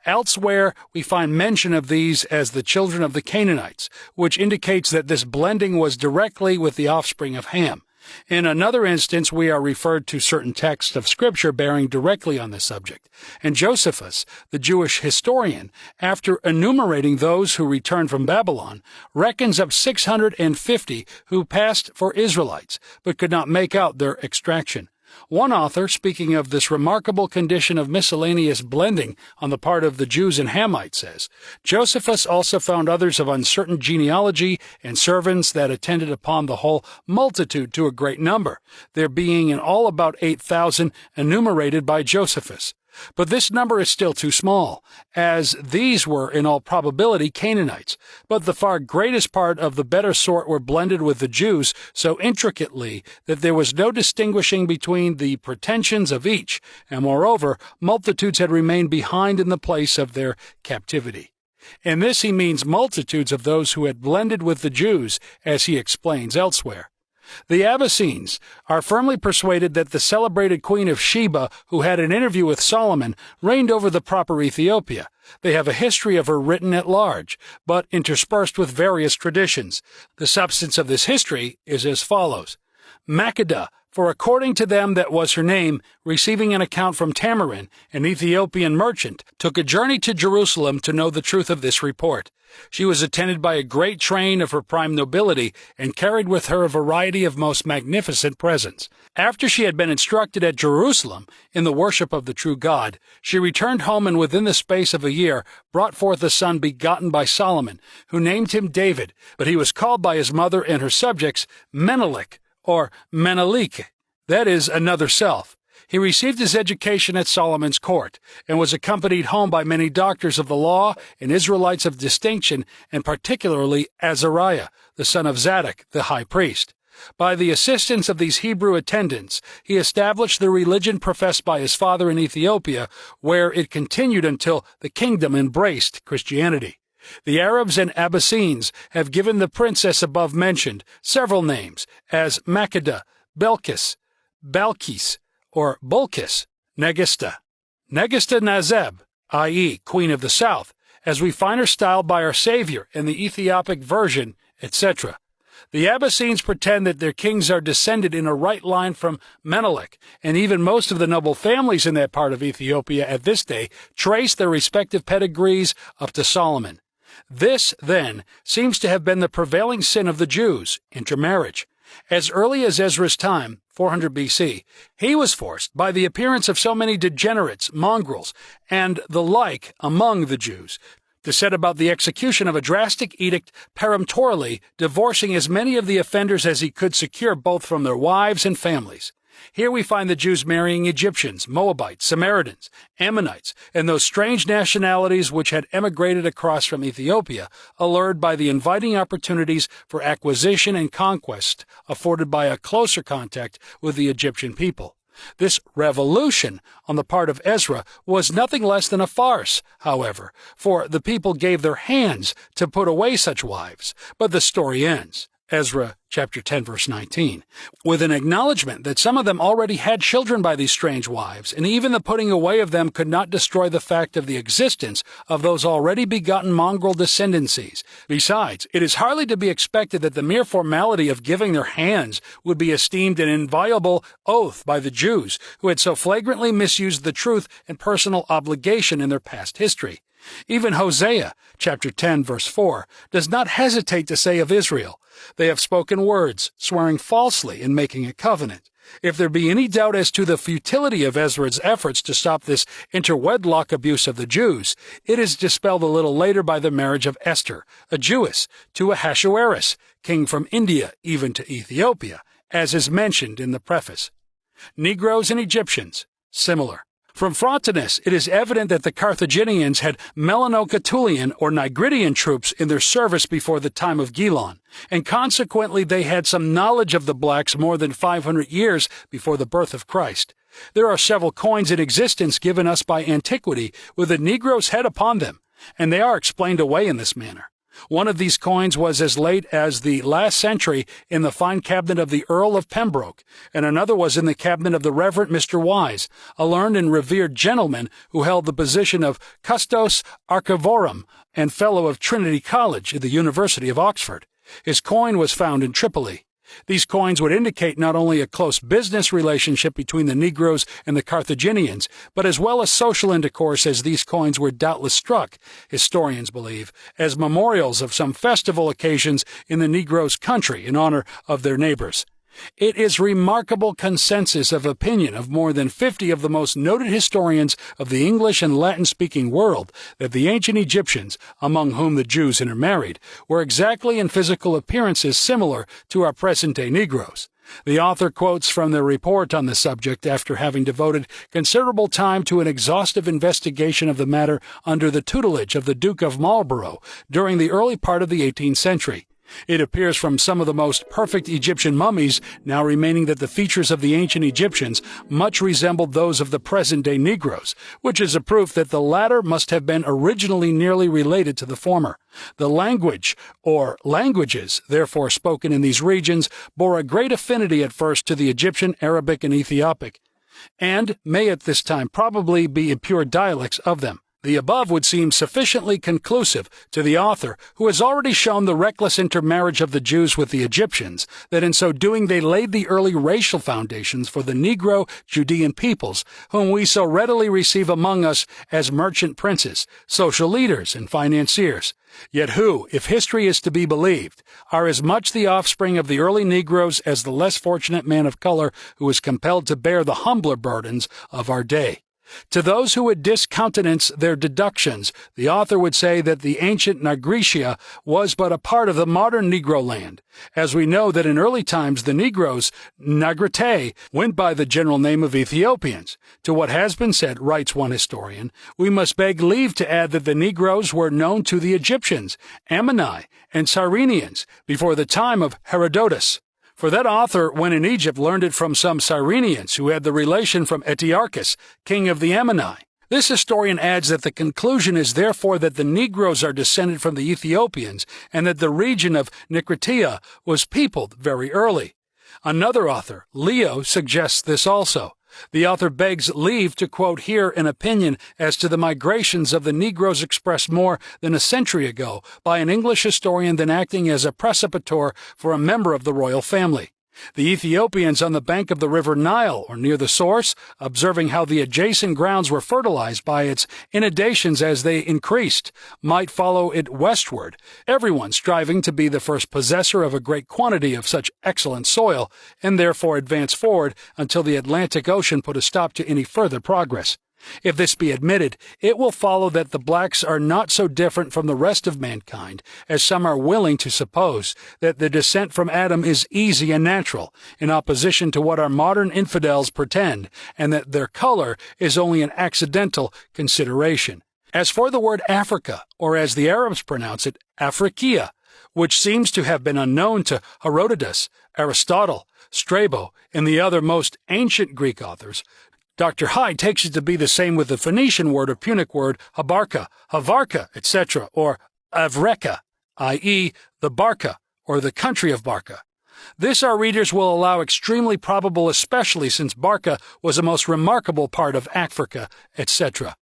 Elsewhere, we find mention of these as the children of the Canaanites, which indicates that this blending was directly with the offspring of Ham. In another instance, we are referred to certain texts of Scripture bearing directly on this subject. And Josephus, the Jewish historian, after enumerating those who returned from Babylon, reckons up 650 who passed for Israelites, but could not make out their extraction. One author, speaking of this remarkable condition of miscellaneous blending on the part of the Jews and Hamites, says, Josephus also found others of uncertain genealogy and servants that attended upon the whole multitude to a great number, there being in all about 8,000 enumerated by Josephus. But this number is still too small, as these were in all probability Canaanites, but the far greatest part of the better sort were blended with the Jews so intricately that there was no distinguishing between the pretensions of each, and moreover, multitudes had remained behind in the place of their captivity. In this he means multitudes of those who had blended with the Jews, as he explains elsewhere. The Abessines are firmly persuaded that the celebrated Queen of Sheba, who had an interview with Solomon, reigned over the proper Ethiopia. They have a history of her written at large, but interspersed with various traditions. The substance of this history is as follows. Makkedah, for according to them that was her name, receiving an account from Tamarin, an Ethiopian merchant, took a journey to Jerusalem to know the truth of this report. She was attended by a great train of her prime nobility, and carried with her a variety of most magnificent presents. After she had been instructed at Jerusalem in the worship of the true God, she returned home, and within the space of a year brought forth a son begotten by Solomon, who named him David, but he was called by his mother and her subjects Menelik, or Menelik, that is, another self. He received his education at Solomon's court, and was accompanied home by many doctors of the law and Israelites of distinction, and particularly Azariah, the son of Zadok, the high priest. By the assistance of these Hebrew attendants, he established the religion professed by his father in Ethiopia, where it continued until the kingdom embraced Christianity. The Arabs and Abessines have given the princess above mentioned several names, as Makkedah, Belkis, Balkis, or Bulkis, Negesta, Nazeb, i.e., Queen of the South, as we find her styled by our Savior in the Ethiopic version, etc. The Abessines pretend that their kings are descended in a right line from Menelik, and even most of the noble families in that part of Ethiopia at this day trace their respective pedigrees up to Solomon. This, then, seems to have been the prevailing sin of the Jews, intermarriage. As early as Ezra's time, 400 B.C., he was forced, by the appearance of so many degenerates, mongrels, and the like among the Jews, to set about the execution of a drastic edict peremptorily divorcing as many of the offenders as he could secure both from their wives and families. Here we find the Jews marrying Egyptians, Moabites, Samaritans, Ammonites, and those strange nationalities which had emigrated across from Ethiopia, allured by the inviting opportunities for acquisition and conquest afforded by a closer contact with the Egyptian people. This revolution on the part of Ezra was nothing less than a farce, however, for the people gave their hands to put away such wives. But the story ends, Ezra chapter 10, verse 19, with an acknowledgement that some of them already had children by these strange wives, and even the putting away of them could not destroy the fact of the existence of those already begotten mongrel descendancies. Besides, it is hardly to be expected that the mere formality of giving their hands would be esteemed an inviolable oath by the Jews, who had so flagrantly misused the truth and personal obligation in their past history. Even Hosea, chapter 10, verse 4, does not hesitate to say of Israel, "They have spoken words, swearing falsely in making a covenant." If there be any doubt as to the futility of Ezra's efforts to stop this interwedlock abuse of the Jews, it is dispelled a little later by the marriage of Esther, a Jewess, to Ahasuerus, king from India even to Ethiopia, as is mentioned in the preface. Negroes and Egyptians, similar. From Frontinus, it is evident that the Carthaginians had Melanocatulian or Nigridian troops in their service before the time of Gilon, and consequently they had some knowledge of the blacks more than 500 years before the birth of Christ. There are several coins in existence given us by antiquity with a Negro's head upon them, and they are explained away in this manner. One of these coins was as late as the last century in the fine cabinet of the Earl of Pembroke, and another was in the cabinet of the Reverend Mr. Wise, a learned and revered gentleman who held the position of Custos Archivorum and Fellow of Trinity College at the University of Oxford. His coin was found in Tripoli. These coins would indicate not only a close business relationship between the Negroes and the Carthaginians, but as well as social intercourse, as these coins were doubtless struck, historians believe, as memorials of some festival occasions in the Negroes' country in honor of their neighbors. It is remarkable consensus of opinion of more than 50 of the most noted historians of the English and Latin-speaking world that the ancient Egyptians, among whom the Jews intermarried, were exactly in physical appearances similar to our present-day Negroes. The author quotes from their report on the subject after having devoted considerable time to an exhaustive investigation of the matter under the tutelage of the Duke of Marlborough during the early part of the 18th century. It appears from some of the most perfect Egyptian mummies now remaining that the features of the ancient Egyptians much resembled those of the present-day Negroes, which is a proof that the latter must have been originally nearly related to the former. The language, or languages, therefore spoken in these regions, bore a great affinity at first to the Egyptian, Arabic, and Ethiopic, and may at this time probably be pure dialects of them. The above would seem sufficiently conclusive to the author, who has already shown the reckless intermarriage of the Jews with the Egyptians, that in so doing they laid the early racial foundations for the Negro Judean peoples, whom we so readily receive among us as merchant princes, social leaders, and financiers, yet who, if history is to be believed, are as much the offspring of the early Negroes as the less fortunate man of color who is compelled to bear the humbler burdens of our day. To those who would discountenance their deductions, the author would say that the ancient Nigritia was but a part of the modern Negro land, as we know that in early times the Negroes, Nigritae, went by the general name of Ethiopians. To what has been said, writes one historian, we must beg leave to add that the Negroes were known to the Egyptians, Ammoni, and Cyrenians before the time of Herodotus. For that author, when in Egypt, learned it from some Cyrenians who had the relation from Antiochus, king of the Ammoni. This historian adds that the conclusion is therefore that the Negroes are descended from the Ethiopians, and that the region of Nicritia was peopled very early. Another author, Leo, suggests this also. The author begs leave to quote here an opinion as to the migrations of the Negroes expressed more than a century ago by an English historian then acting as a preceptor for a member of the royal family. The Ethiopians on the bank of the river Nile, or near the source, observing how the adjacent grounds were fertilized by its inundations as they increased, might follow it westward, everyone striving to be the first possessor of a great quantity of such excellent soil, and therefore advance forward until the Atlantic Ocean put a stop to any further progress. If this be admitted, it will follow that the blacks are not so different from the rest of mankind as some are willing to suppose, that the descent from Adam is easy and natural, in opposition to what our modern infidels pretend, and that their color is only an accidental consideration. As for the word Africa, or as the Arabs pronounce it, Afrikia, which seems to have been unknown to Herodotus, Aristotle, Strabo, and the other most ancient Greek authors, Dr. Hyde takes it to be the same with the Phoenician word or Punic word Habarka, Havarka, etc., or Avreka, i.e., the Barca, or the country of Barca. This our readers will allow extremely probable, especially since Barca was a most remarkable part of Africa, etc.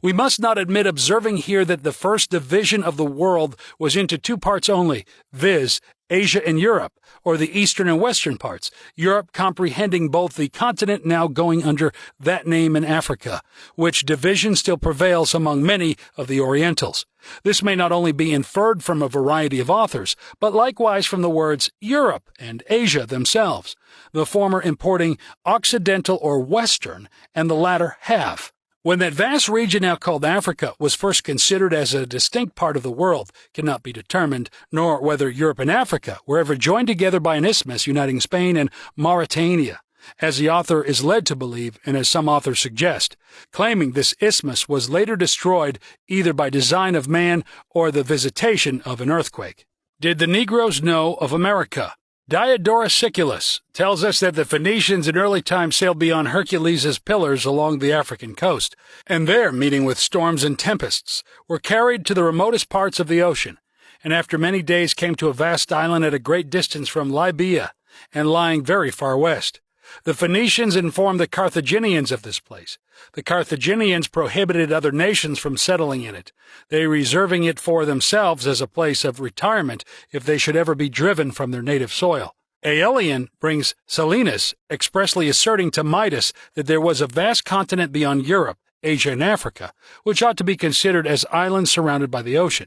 We must not admit observing here that the first division of the world was into two parts only, viz., Asia and Europe, or the eastern and western parts, Europe comprehending both the continent now going under that name in Africa, which division still prevails among many of the Orientals. This may not only be inferred from a variety of authors, but likewise from the words Europe and Asia themselves, the former importing Occidental or Western, and the latter half. When that vast region now called Africa was first considered as a distinct part of the world cannot be determined, nor whether Europe and Africa were ever joined together by an isthmus uniting Spain and Mauritania, as the author is led to believe and as some authors suggest, claiming this isthmus was later destroyed either by design of man or the visitation of an earthquake. Did the Negroes know of America? Diodorus Siculus tells us that the Phoenicians in early times sailed beyond Hercules' pillars along the African coast, and there, meeting with storms and tempests, were carried to the remotest parts of the ocean, and after many days came to a vast island at a great distance from Libya, and lying very far west. The Phoenicians informed the Carthaginians of this place. The Carthaginians prohibited other nations from settling in it, they reserving it for themselves as a place of retirement if they should ever be driven from their native soil. Aelian brings Silenus expressly asserting to Midas that there was a vast continent beyond Europe, Asia, and Africa, which ought to be considered as islands surrounded by the ocean.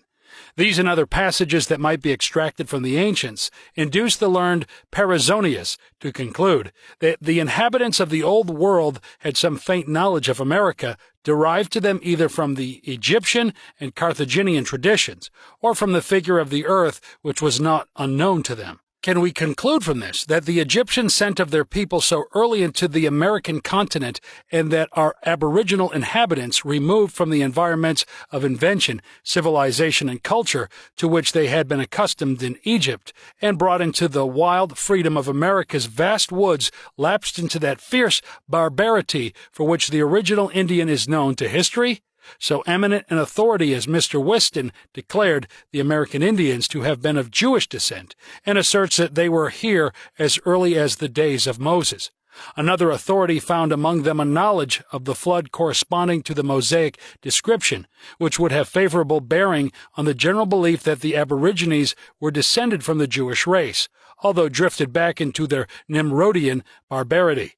These and other passages that might be extracted from the ancients induce the learned Perizonius to conclude that the inhabitants of the Old World had some faint knowledge of America derived to them either from the Egyptian and Carthaginian traditions or from the figure of the earth which was not unknown to them. Can we conclude from this that the Egyptians sent of their people so early into the American continent and that our aboriginal inhabitants removed from the environments of invention, civilization, and culture to which they had been accustomed in Egypt and brought into the wild freedom of America's vast woods lapsed into that fierce barbarity for which the original Indian is known to history? So eminent an authority as Mr. Whiston declared the American Indians to have been of Jewish descent, and asserts that they were here as early as the days of Moses. Another authority found among them a knowledge of the flood corresponding to the Mosaic description, which would have favorable bearing on the general belief that the aborigines were descended from the Jewish race, although drifted back into their Nimrodian barbarity.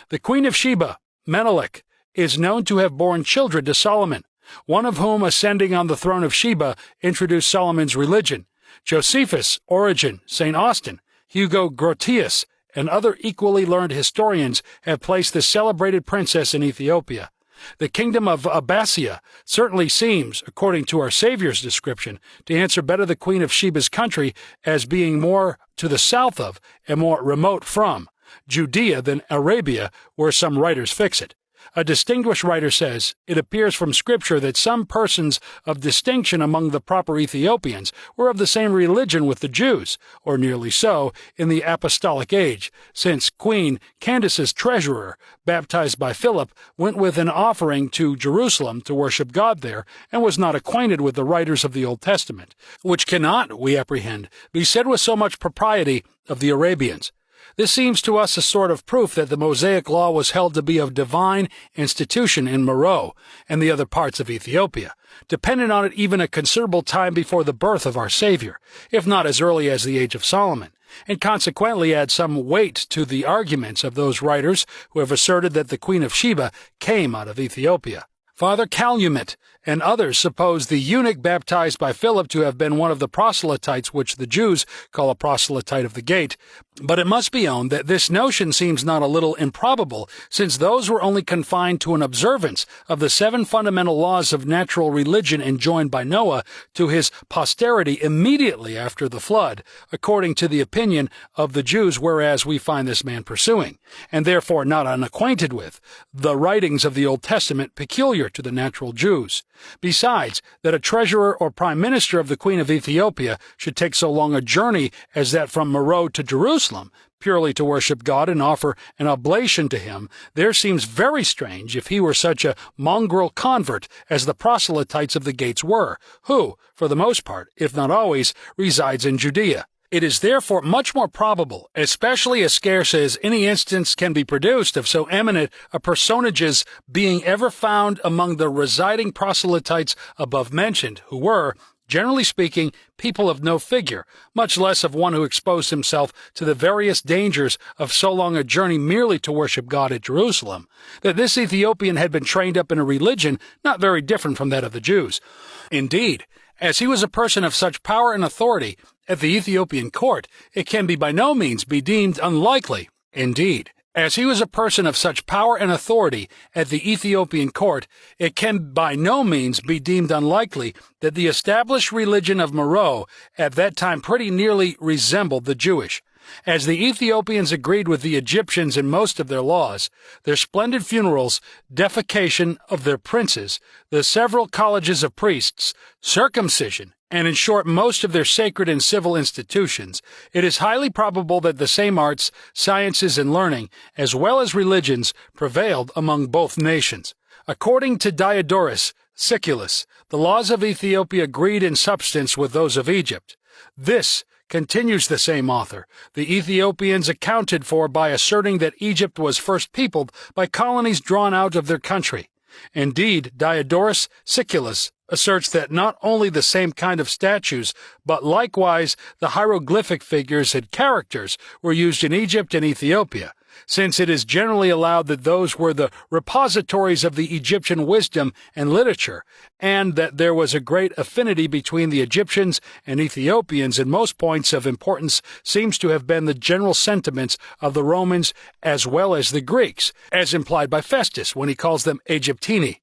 The Queen of Sheba, Menelik, is known to have borne children to Solomon, one of whom, ascending on the throne of Sheba, introduced Solomon's religion. Josephus, Origen, St. Austin, Hugo Grotius, and other equally learned historians have placed the celebrated princess in Ethiopia. The kingdom of Abbasia certainly seems, according to our Savior's description, to answer better the Queen of Sheba's country as being more to the south of and more remote from Judea than Arabia, where some writers fix it. A distinguished writer says, "It appears from Scripture that some persons of distinction among the proper Ethiopians were of the same religion with the Jews, or nearly so, in the apostolic age, since Queen Candace's treasurer, baptized by Philip, went with an offering to Jerusalem to worship God there, and was not acquainted with the writers of the Old Testament, which cannot, we apprehend, be said with so much propriety of the Arabians." This seems to us a sort of proof that the Mosaic law was held to be of divine institution in Meroe and the other parts of Ethiopia, dependent on it even a considerable time before the birth of our Savior, if not as early as the age of Solomon, and consequently add some weight to the arguments of those writers who have asserted that the Queen of Sheba came out of Ethiopia. Father Calumet and others suppose the eunuch baptized by Philip to have been one of the proselytes which the Jews call a proselyte of the gate, but it must be owned that this notion seems not a little improbable, since those were only confined to an observance of the 7 fundamental laws of natural religion enjoined by Noah to his posterity immediately after the flood, according to the opinion of the Jews, whereas we find this man pursuing, and therefore not unacquainted with, the writings of the Old Testament peculiar to the natural Jews. Besides, that a treasurer or prime minister of the Queen of Ethiopia should take so long a journey as that from Meroe to Jerusalem, purely to worship God and offer an oblation to him, there seems very strange if he were such a mongrel convert as the proselytes of the gates were, who, for the most part, if not always, resides in Judea. It is therefore much more probable, especially as scarce as any instance can be produced of so eminent a personage's being ever found among the residing proselytes above mentioned, who were, generally speaking, people of no figure, much less of one who exposed himself to the various dangers of so long a journey merely to worship God at Jerusalem, that this Ethiopian had been trained up in a religion not very different from that of the Jews. Indeed, as he was a person of such power and authority at the Ethiopian court, it can by no means be deemed unlikely. Indeed, as he was a person of such power and authority at the Ethiopian court, it can by no means be deemed unlikely that the established religion of Meroe at that time pretty nearly resembled the Jewish. As the Ethiopians agreed with the Egyptians in most of their laws, their splendid funerals, defecation of their princes, the several colleges of priests, circumcision, and in short most of their sacred and civil institutions, it is highly probable that the same arts, sciences, and learning, as well as religions, prevailed among both nations. According to Diodorus Siculus, the laws of Ethiopia agreed in substance with those of Egypt. This, continues the same author, the Ethiopians accounted for by asserting that Egypt was first peopled by colonies drawn out of their country. Indeed, Diodorus Siculus asserts that not only the same kind of statues, but likewise the hieroglyphic figures and characters were used in Egypt and Ethiopia, since it is generally allowed that those were the repositories of the Egyptian wisdom and literature, and that there was a great affinity between the Egyptians and Ethiopians in most points of importance seems to have been the general sentiments of the Romans as well as the Greeks, as implied by Festus when he calls them Egyptini.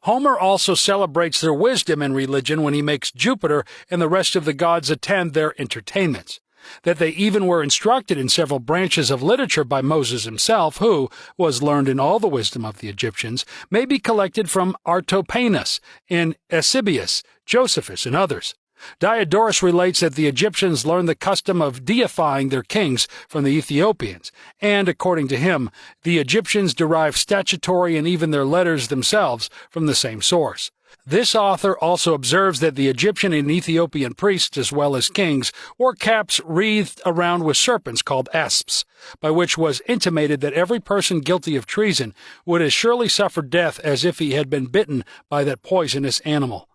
Homer also celebrates their wisdom and religion when he makes Jupiter and the rest of the gods attend their entertainments. That they even were instructed in several branches of literature by Moses himself, who was learned in all the wisdom of the Egyptians, may be collected from Artopaeus, in Eusebius, Josephus, and others. Diodorus relates that the Egyptians learned the custom of deifying their kings from the Ethiopians, and, according to him, the Egyptians derived statutory and even their letters themselves from the same source. This author also observes that the Egyptian and Ethiopian priests, as well as kings, wore caps wreathed around with serpents called asps, by which was intimated that every person guilty of treason would as surely suffer death as if he had been bitten by that poisonous animal.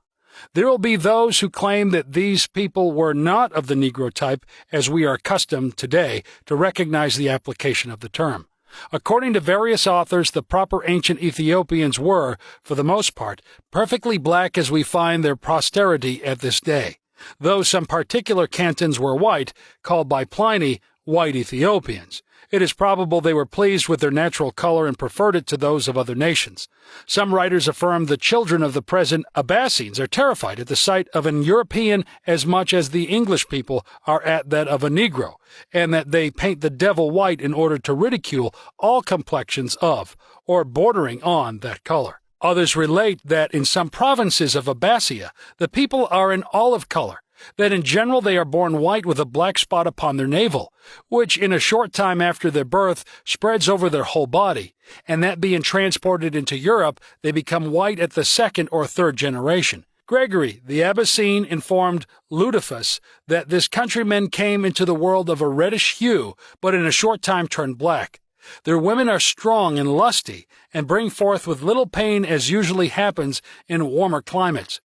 There will be those who claim that these people were not of the Negro type, as we are accustomed today to recognize the application of the term. According to various authors, the proper ancient Ethiopians were, for the most part, perfectly black as we find their posterity at this day, though some particular cantons were white, called by Pliny white Ethiopians. It is probable they were pleased with their natural color and preferred it to those of other nations. Some writers affirm the children of the present Abbassides are terrified at the sight of an European as much as the English people are at that of a Negro, and that they paint the devil white in order to ridicule all complexions of, or bordering on, that color. Others relate that in some provinces of Abbasia the people are in olive color, that in general they are born white with a black spot upon their navel, which in a short time after their birth spreads over their whole body, and that being transported into Europe they become white at the second or third generation. Gregory, the Abbassine, informed Ludovus that this countrymen came into the world of a reddish hue, but in a short time turned black. Their women are strong and lusty, and bring forth with little pain as usually happens in warmer climates.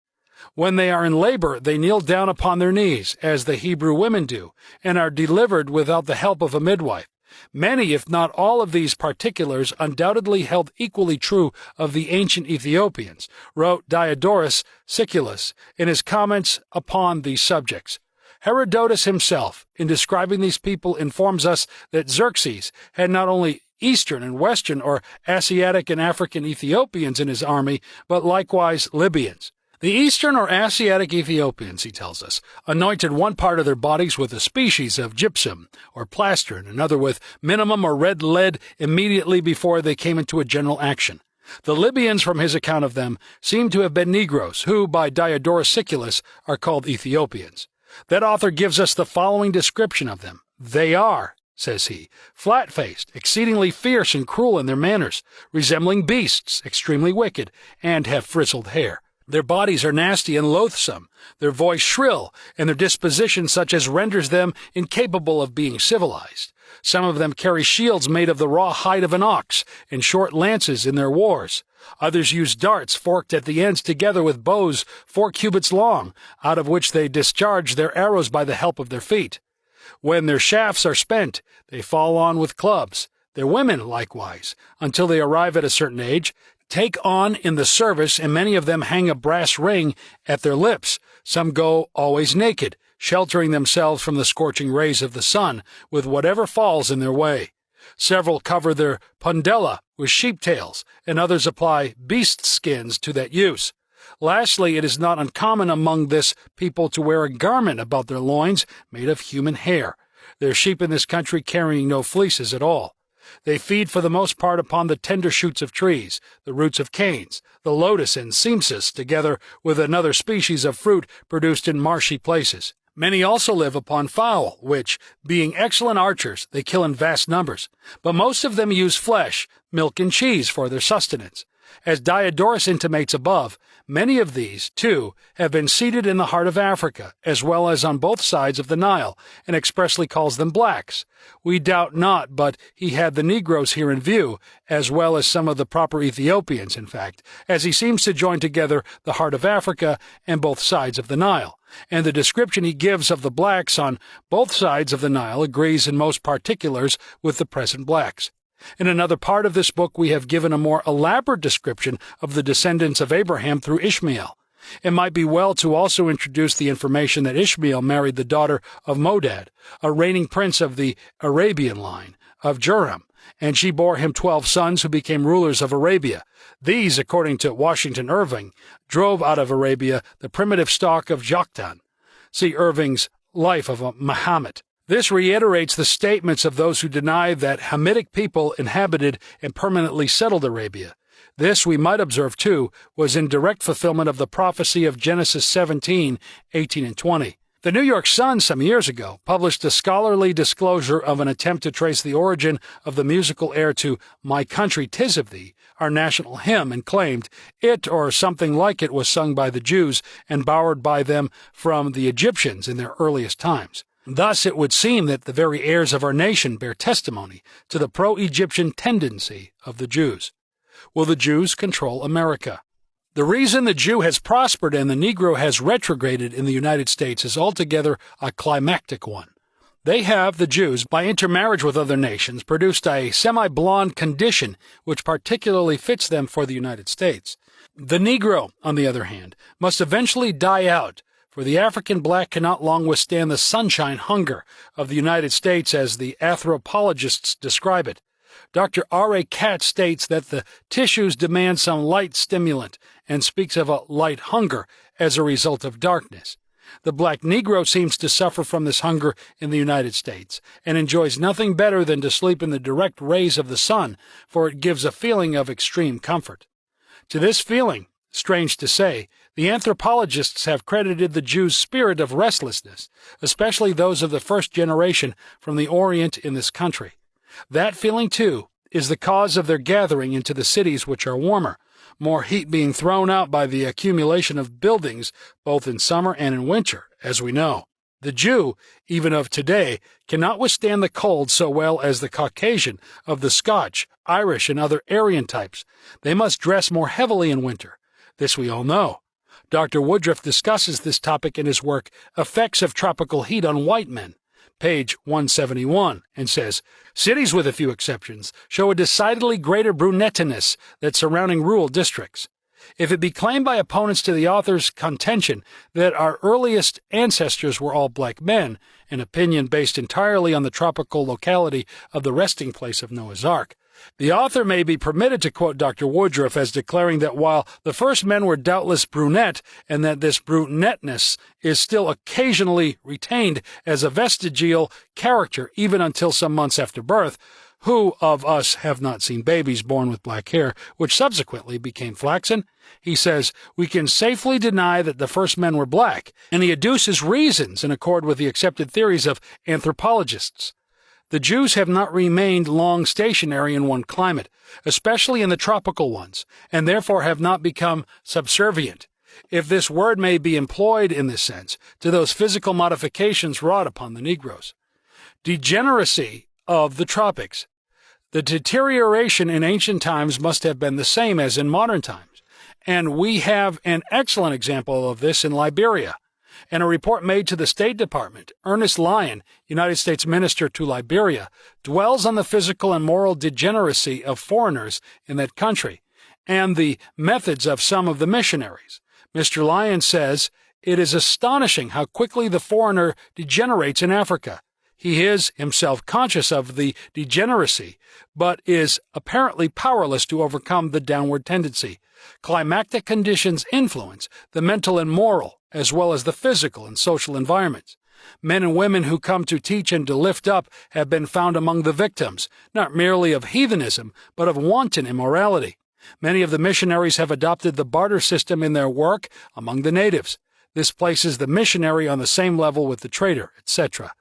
When they are in labor, they kneel down upon their knees, as the Hebrew women do, and are delivered without the help of a midwife. Many, if not all of these particulars, undoubtedly held equally true of the ancient Ethiopians, wrote Diodorus Siculus in his comments upon these subjects. Herodotus himself, in describing these people, informs us that Xerxes had not only Eastern and Western or Asiatic and African Ethiopians in his army, but likewise Libyans. The Eastern or Asiatic Ethiopians, he tells us, anointed one part of their bodies with a species of gypsum or plaster and another with minimum or red lead immediately before they came into a general action. The Libyans, from his account of them, seem to have been Negroes, who, by Diodorus Siculus, are called Ethiopians. That author gives us the following description of them. They are, says he, flat-faced, exceedingly fierce and cruel in their manners, resembling beasts, extremely wicked, and have frizzled hair. Their bodies are nasty and loathsome, their voice shrill, and their disposition such as renders them incapable of being civilized. Some of them carry shields made of the raw hide of an ox, and short lances in their wars. Others use darts forked at the ends together with bows 4 cubits long, out of which they discharge their arrows by the help of their feet. When their shafts are spent, they fall on with clubs. Their women, likewise, until they arrive at a certain age, take on in the service, and many of them hang a brass ring at their lips. Some go always naked, sheltering themselves from the scorching rays of the sun with whatever falls in their way. Several cover their pundella with sheep tails, and others apply beast skins to that use. Lastly, it is not uncommon among this people to wear a garment about their loins made of human hair, their sheep in this country carrying no fleeces at all. They feed for the most part upon the tender shoots of trees, the roots of canes, the lotus and simsus, together with another species of fruit produced in marshy places. Many also live upon fowl, which, being excellent archers, they kill in vast numbers, but most of them use flesh, milk, and cheese for their sustenance. As Diodorus intimates above, many of these, too, have been seated in the heart of Africa, as well as on both sides of the Nile, and expressly calls them blacks. We doubt not but he had the Negroes here in view, as well as some of the proper Ethiopians, in fact, as he seems to join together the heart of Africa and both sides of the Nile. And the description he gives of the blacks on both sides of the Nile agrees in most particulars with the present blacks. In another part of this book we have given a more elaborate description of the descendants of Abraham through Ishmael. It might be well to also introduce the information that Ishmael married the daughter of Modad, a reigning prince of the Arabian line, of Joram, and she bore him 12 sons who became rulers of Arabia. These, according to Washington Irving, drove out of Arabia the primitive stock of Joktan. See Irving's Life of Muhammad. This reiterates the statements of those who deny that Hamitic people inhabited and permanently settled Arabia. This, we might observe, too, was in direct fulfillment of the prophecy of Genesis 17:18 and 20. The New York Sun, some years ago, published a scholarly disclosure of an attempt to trace the origin of the musical air to My Country 'Tis of Thee, our national hymn, and claimed it or something like it was sung by the Jews and borrowed by them from the Egyptians in their earliest times. Thus it would seem that the very heirs of our nation bear testimony to the pro-Egyptian tendency of the Jews. Will the Jews control America? The reason the Jew has prospered and the Negro has retrograded in the United States is altogether a climactic one. They have, the Jews, by intermarriage with other nations, produced a semi-blonde condition which particularly fits them for the United States. The Negro, on the other hand, must eventually die out, for the African black cannot long withstand the sunshine hunger of the United States as the anthropologists describe it. Dr. R.A. Katz states that the tissues demand some light stimulant and speaks of a light hunger as a result of darkness. The black Negro seems to suffer from this hunger in the United States and enjoys nothing better than to sleep in the direct rays of the sun, for it gives a feeling of extreme comfort. To this feeling, strange to say, the anthropologists have credited the Jews' spirit of restlessness, especially those of the first generation from the Orient in this country. That feeling, too, is the cause of their gathering into the cities which are warmer, more heat being thrown out by the accumulation of buildings both in summer and in winter, as we know. The Jew, even of today, cannot withstand the cold so well as the Caucasian of the Scotch, Irish, and other Aryan types. They must dress more heavily in winter. This we all know. Dr. Woodruff discusses this topic in his work, Effects of Tropical Heat on White Men, page 171, and says, cities, with a few exceptions, show a decidedly greater brunettiness than surrounding rural districts. If it be claimed by opponents to the author's contention that our earliest ancestors were all black men, an opinion based entirely on the tropical locality of the resting place of Noah's Ark, the author may be permitted to quote Dr. Woodruff as declaring that while the first men were doubtless brunette, and that this brunetteness is still occasionally retained as a vestigial character even until some months after birth, who of us have not seen babies born with black hair, which subsequently became flaxen? He says, we can safely deny that the first men were black, and he adduces reasons in accord with the accepted theories of anthropologists. The Jews have not remained long stationary in one climate, especially in the tropical ones, and therefore have not become subservient, if this word may be employed in this sense, to those physical modifications wrought upon the Negroes. Degeneracy of the tropics. The deterioration in ancient times must have been the same as in modern times, and we have an excellent example of this in Liberia. In a report made to the State Department, Ernest Lyon, United States Minister to Liberia, dwells on the physical and moral degeneracy of foreigners in that country and the methods of some of the missionaries. Mr. Lyon says, it is astonishing how quickly the foreigner degenerates in Africa. He is himself conscious of the degeneracy, but is apparently powerless to overcome the downward tendency. Climactic conditions influence the mental and moral, as well as the physical and social environments. Men and women who come to teach and to lift up have been found among the victims, not merely of heathenism, but of wanton immorality. Many of the missionaries have adopted the barter system in their work among the natives. This places the missionary on the same level with the trader, etc.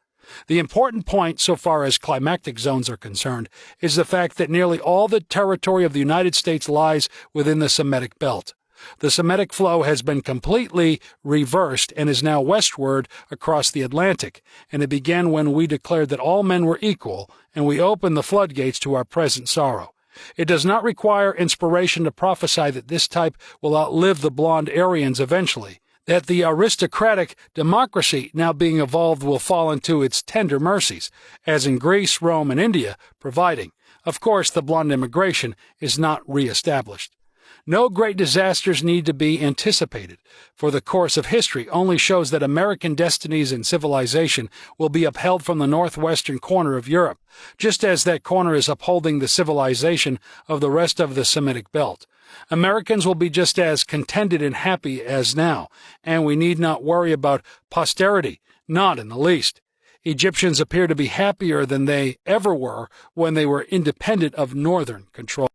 The important point, so far as climactic zones are concerned, is the fact that nearly all the territory of the United States lies within the Semitic belt. The Semitic flow has been completely reversed and is now westward across the Atlantic, and it began when we declared that all men were equal, and we opened the floodgates to our present sorrow. It does not require inspiration to prophesy that this type will outlive the blonde Aryans eventually, that the aristocratic democracy now being evolved will fall into its tender mercies, as in Greece, Rome, and India, providing, of course, the blonde immigration is not re-established. No great disasters need to be anticipated, for the course of history only shows that American destinies and civilization will be upheld from the northwestern corner of Europe, just as that corner is upholding the civilization of the rest of the Semitic belt. Americans will be just as contented and happy as now, and we need not worry about posterity, not in the least. Egyptians appear to be happier than they ever were when they were independent of northern control.